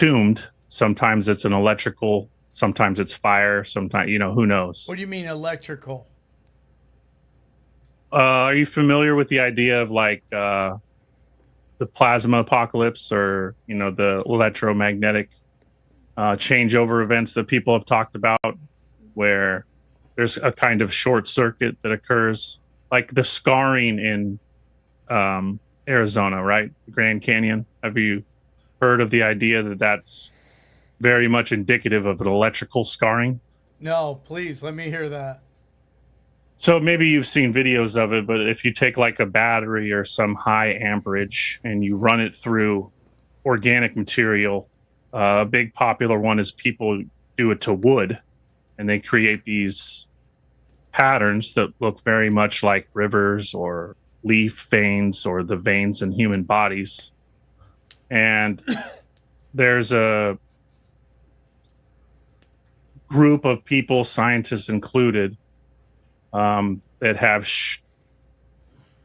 tuned. Sometimes it's an electrical, sometimes it's fire, sometimes, who knows? What do you mean electrical? Are you familiar with the idea of like the plasma apocalypse, or, the electromagnetic changeover events that people have talked about, where there's a kind of short circuit that occurs, like the scarring in Arizona, right? The Grand Canyon. Have you heard of the idea that that's very much indicative of an electrical scarring? No, please let me hear that. So maybe you've seen videos of it, but if you take like a battery or some high amperage and you run it through organic material, a big popular one is people do it to wood, and they create these patterns that look very much like rivers or leaf veins or the veins in human bodies. And there's a group of people, scientists included, that have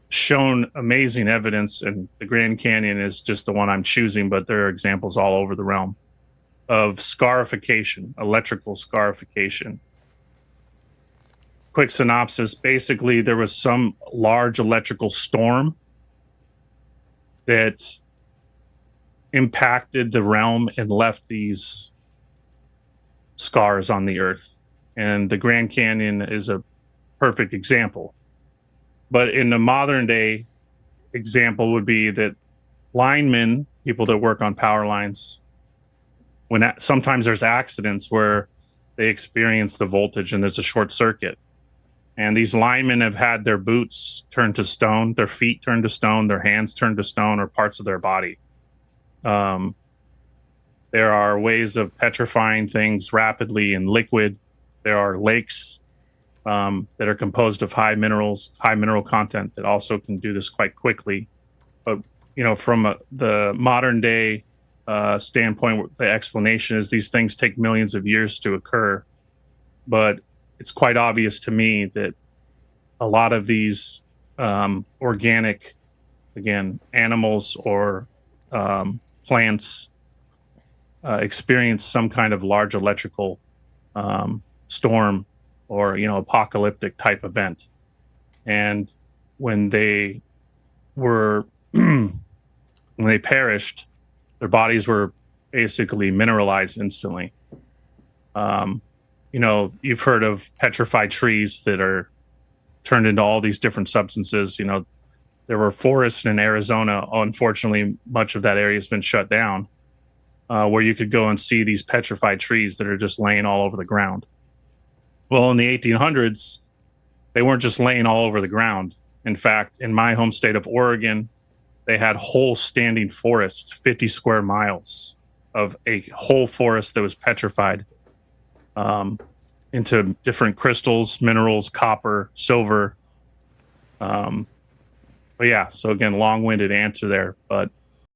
shown amazing evidence, and the Grand Canyon is just the one I'm choosing, but there are examples all over the realm of scarification, electrical scarification. Quick synopsis: basically, there was some large electrical storm that impacted the realm and left these scars on the earth. And the Grand Canyon is a perfect example. But in the modern day example would be that linemen, people that work on power lines, sometimes there's accidents where they experience the voltage and there's a short circuit. And these linemen have had their boots turned to stone, their feet turned to stone, their hands turned to stone, or parts of their body. There are ways of petrifying things rapidly in liquid. There are lakes that are composed of high mineral content that also can do this quite quickly. But, from the modern day standpoint, the explanation is these things take millions of years to occur. But it's quite obvious to me that a lot of these organic, again, animals or plants experience some kind of large electrical storm or, apocalyptic type event. And when they were, when they perished, their bodies were basically mineralized instantly. You've heard of petrified trees that are turned into all these different substances. There were forests in Arizona. Unfortunately, much of that area has been shut down, where you could go and see these petrified trees that are just laying all over the ground. Well, in the 1800s, they weren't just laying all over the ground. In fact, in my home state of Oregon, they had whole standing forests, 50 square miles of a whole forest that was petrified into different crystals, minerals, copper, silver. But yeah, so again, long-winded answer there. But